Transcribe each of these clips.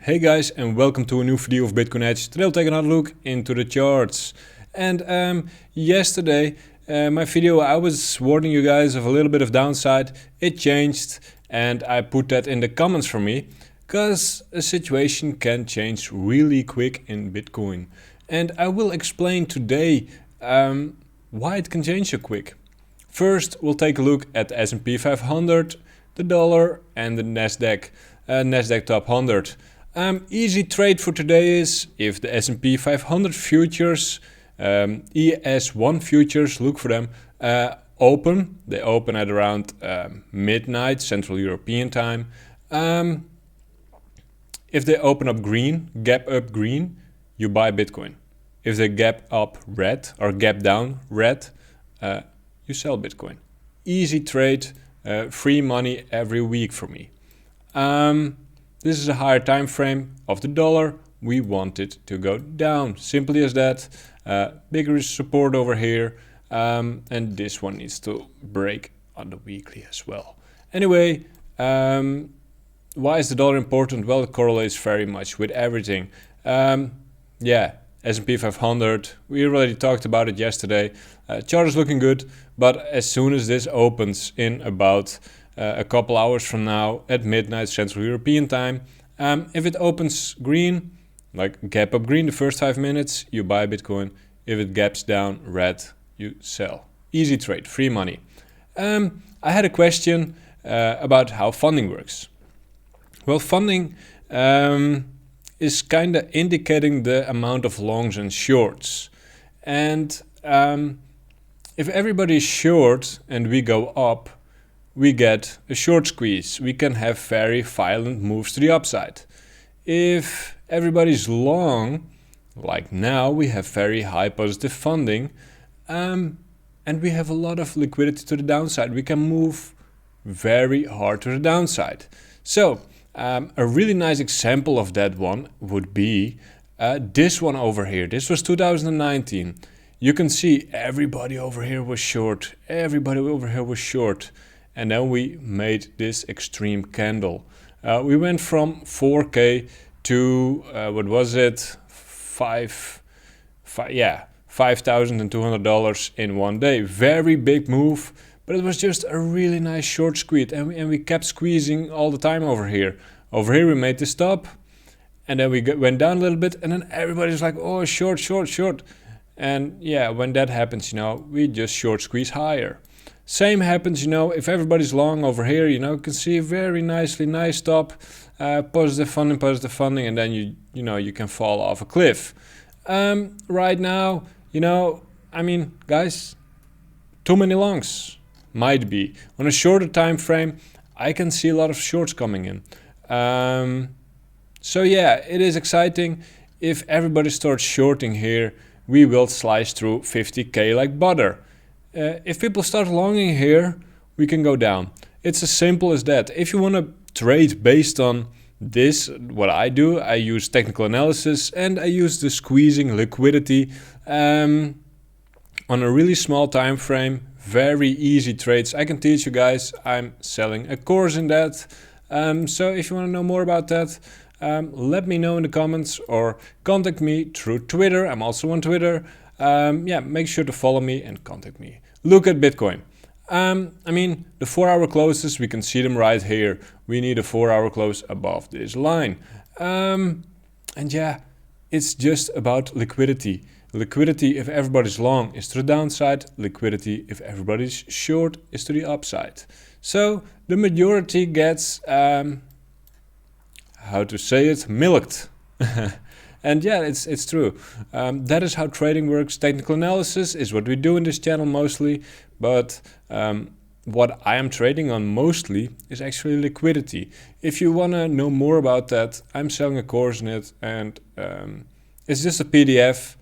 Hey guys, and welcome to a new video of Bitcoin Edge. Today I'll take another look into the charts. And yesterday, my video, I was warning you guys of a little bit of downside. It changed, and I put that in the comments for me, because a situation can change really quick in Bitcoin. And I will explain today why it can change so quick. First, we'll take a look at the S&P 500, the dollar, and the Nasdaq Top 100. Easy trade for today is if the S&P 500 futures, EOS 1 futures, look for them, open. They open at around midnight Central European time. If they open up green, gap up green, you buy Bitcoin. If they gap up red or gap down red, you sell Bitcoin. Easy trade, free money every week for me. This is a higher time frame of the dollar. We want it to go down. Simply as that. Bigger support over here. And this one needs to break on the weekly as well. Anyway, why is the dollar important? Well, it correlates very much with everything. Yeah, S&P 500. We already talked about it yesterday. Chart is looking good. But as soon as this opens in about a couple hours from now at midnight Central European time, if it opens green, like gap up green the first 5 minutes, you buy Bitcoin. If it gaps down red, you sell. Easy trade, free money. I had a question about how funding works. Well, funding is kind of indicating the amount of longs and shorts. And if everybody is short and we go up, we get a short squeeze. We can have very violent moves to the upside. If everybody's long, like now, we have very high positive funding, and we have a lot of liquidity to the downside. We can move very hard to the downside. So a really nice example of that one would be this one over here. This was 2019. You can see everybody over here was short. Everybody over here was short. And then we made this extreme candle. We went from 4K to, what was it? $5,200 in one day. Very big move, but it was just a really nice short squeeze. And we kept squeezing all the time over here. Over here we made the stop. And then we went down a little bit. And then everybody's like, oh, short, short, short. And yeah, when that happens, we just short squeeze higher. Same happens, if everybody's long over here, you can see very nice stop, positive funding, and then you can fall off a cliff. Right now, guys, too many longs might be. On a shorter time frame, I can see a lot of shorts coming in. So yeah, it is exciting. If everybody starts shorting here, we will slice through 50K like butter. If people start longing here, we can go down. It's as simple as that. If you want to trade based on this, what I do, I use technical analysis and I use the squeezing liquidity on a really small time frame. Very easy trades. I can teach you guys. I'm selling a course in that. So if you want to know more about that, let me know in the comments or contact me through Twitter. I'm also on Twitter. Yeah, make sure to follow me and contact me. Look at Bitcoin. The 4-hour closes, we can see them right here. We need a 4-hour close above this line. And yeah, it's just about liquidity. Liquidity, if everybody's long, is to the downside. Liquidity, if everybody's short, is to the upside. So the majority gets, milked. And yeah, it's true. That is how trading works. Technical analysis is what we do in this channel mostly. But what I am trading on mostly is actually liquidity. If you want to know more about that, I'm selling a course in it. And it's just a PDF.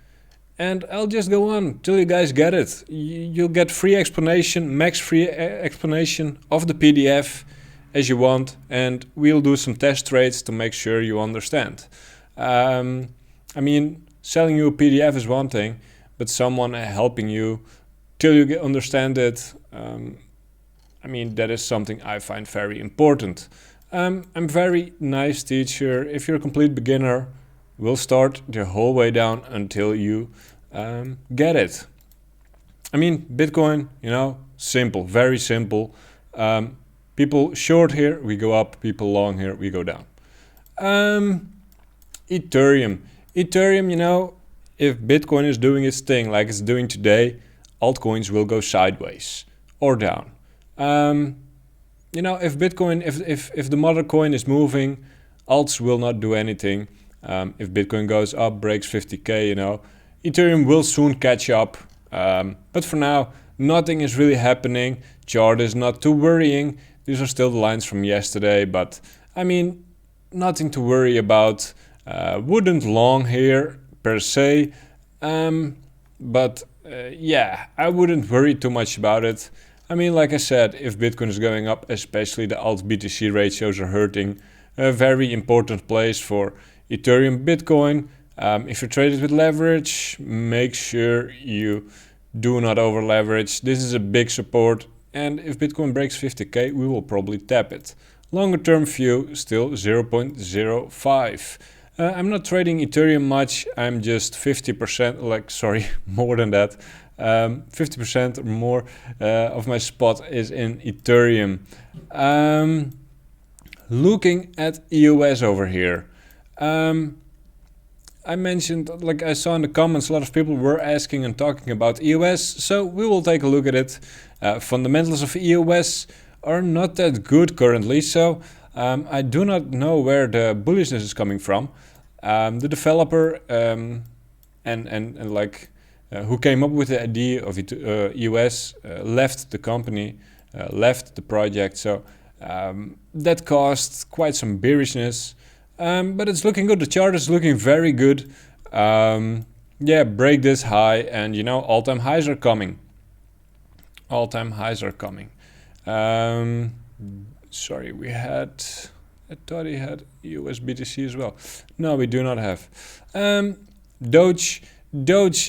And I'll just go on till you guys get it. You'll get free explanation, max free explanation of the PDF as you want. And we'll do some test trades to make sure you understand. Selling you a PDF is one thing, but someone helping you till you understand it, that is something I find very important. I'm very nice teacher. If you're a complete beginner, we'll start the whole way down until you get it. I mean, Bitcoin, you know, simple, very simple. People short here, we go up. People long here, we go down. Ethereum. Ethereum, you know, if Bitcoin is doing its thing like it's doing today, altcoins will go sideways or down. You know, if Bitcoin, if the mother coin is moving, alts will not do anything. If Bitcoin goes up, breaks 50k, you know, Ethereum will soon catch up. But for now, nothing is really happening. Chart is not too worrying. These are still the lines from yesterday, but I mean, nothing to worry about. Wouldn't long here per se, but yeah, I wouldn't worry too much about it. I mean, like I said, if Bitcoin is going up, especially the alt-BTC ratios are hurting. A very important place for Ethereum, Bitcoin. If you trade it with leverage, make sure you do not over leverage. This is a big support, and if Bitcoin breaks 50k, we will probably tap it. Longer term view, still 0.05. I'm not trading Ethereum much. I'm just 50%, more than that. 50% or more of my spot is in Ethereum. Looking at EOS over here. I mentioned, like I saw in the comments, a lot of people were asking and talking about EOS, so we will take a look at it. Fundamentals of EOS are not that good currently, so I do not know where the bullishness is coming from. The developer who came up with the idea of EOS left the company, left the project, so that caused quite some bearishness. But it's looking good. The chart is looking very good. Yeah, break this high, and you know, all-time highs are coming. All-time highs are coming. Sorry, I thought he had EOS BTC as well. No, we do not have. Doge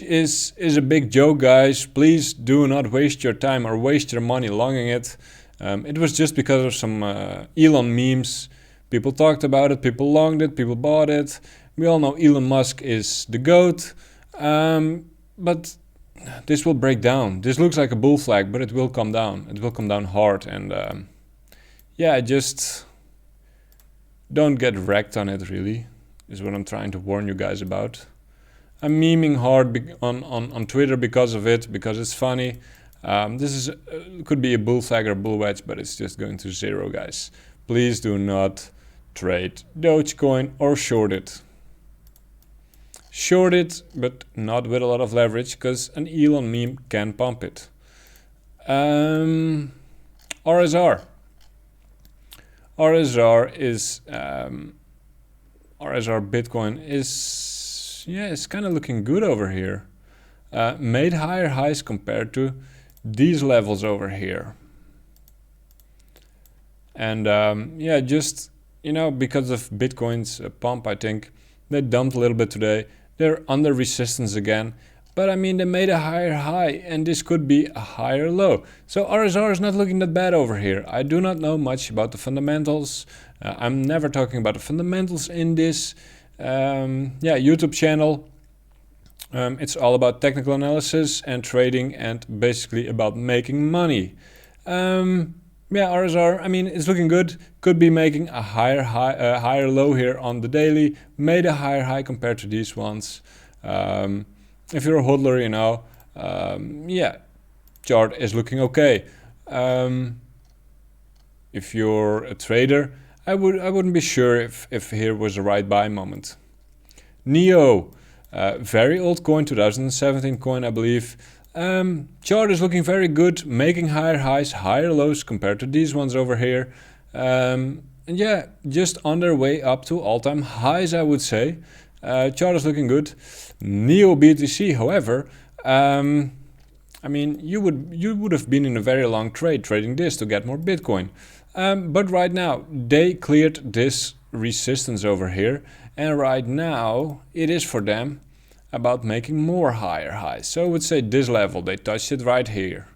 is a big joke, guys. Please do not waste your time or waste your money longing it. It was just because of some Elon memes. People talked about it, people longed it, people bought it. We all know Elon Musk is the GOAT. But this will break down. This looks like a bull flag, but it will come down. It will come down hard. And yeah, just don't get wrecked on it, really, is what I'm trying to warn you guys about. I'm memeing hard on Twitter because of it, because it's funny. This could be a bull flag or a bull wedge, but it's just going to zero, guys. Please do not trade Dogecoin or short it. Short it, but not with a lot of leverage, because an Elon meme can pump it. RSR. RSR is RSR Bitcoin is, yeah, it's kind of looking good over here. Made higher highs compared to these levels over here. And yeah, just, you know, because of Bitcoin's pump, I think they dumped a little bit today. They're under resistance again. But I mean, they made a higher high, and this could be a higher low. So RSR is not looking that bad over here. I do not know much about the fundamentals. I'm never talking about the fundamentals in this YouTube channel. It's all about technical analysis and trading, and basically about making money. Yeah, RSR, I mean, it's looking good. Could be making a higher high, higher low here on the daily. Made a higher high compared to these ones. If you're a hodler, you know, yeah, chart is looking okay. If you're a trader, I wouldn't be sure if here was the right buy moment. NEO, very old coin, 2017 coin, I believe. Chart is looking very good, making higher highs, higher lows compared to these ones over here. And yeah, just on their way up to all-time highs, I would say. Chart is looking good. NEO BTC, however, I mean, you would have been in a very long trade trading this to get more Bitcoin. But right now, they cleared this resistance over here, and right now it is for them about making more higher highs. So I would say this level, they touched it right here.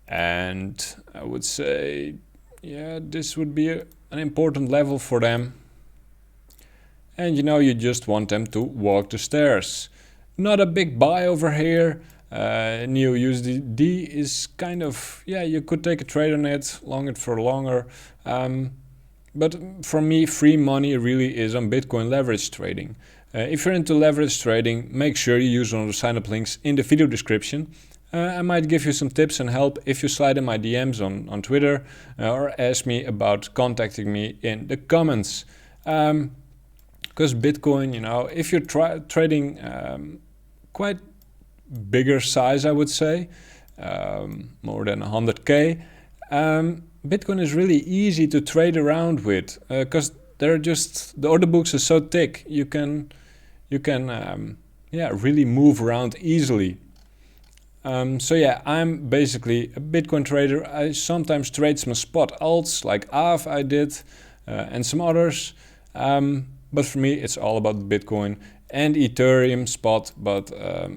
And I would say, yeah, this would be an important level for them. And you know, you just want them to walk the stairs. Not a big buy over here. New USD is kind of, yeah, you could take a trade on it, long it for longer. But for me, free money really is on Bitcoin leverage trading. If you're into leverage trading, make sure you use one of the sign-up links in the video description. I might give you some tips and help if you slide in my DMs on Twitter or ask me about contacting me in the comments. Because Bitcoin, you know, if you're trading quite bigger size, I would say, more than 100K, Bitcoin is really easy to trade around with because they're just, the order books are so thick. You can really move around easily. So yeah, I'm basically a Bitcoin trader. I sometimes trade some spot alts like AV I did and some others. But for me, it's all about Bitcoin and Ethereum spot. But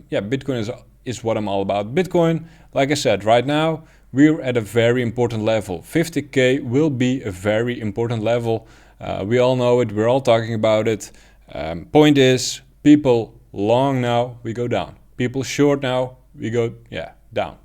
yeah, Bitcoin is what I'm all about. Bitcoin, like I said, right now, we're at a very important level. 50K will be a very important level. We all know it. We're all talking about it. Point is, people long now, we go down. People short now, we go, yeah, down.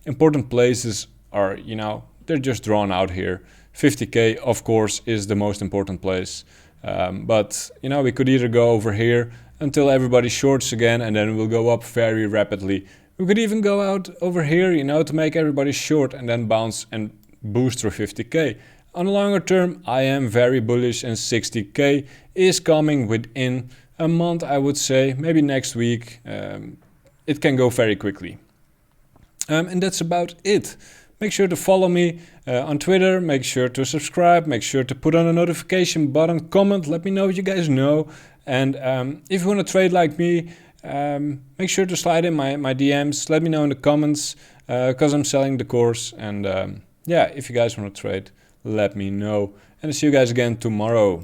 Important places are, you know, they're just drawn out here. 50K, of course, is the most important place. But, you know, we could either go over here until everybody shorts again, and then we'll go up very rapidly. We could even go out over here, you know, to make everybody short and then bounce and boost through 50K. On the longer term, I am very bullish, and 60K is coming within a month, I would say, maybe next week. It can go very quickly. And that's about it. Make sure to follow me on Twitter, make sure to subscribe, make sure to put on a notification button, comment, let me know what you guys know. And if you want to trade like me, make sure to slide in my DMs, let me know in the comments, because I'm selling the course. And yeah, if you guys want to trade, let me know. And I'll see you guys again tomorrow.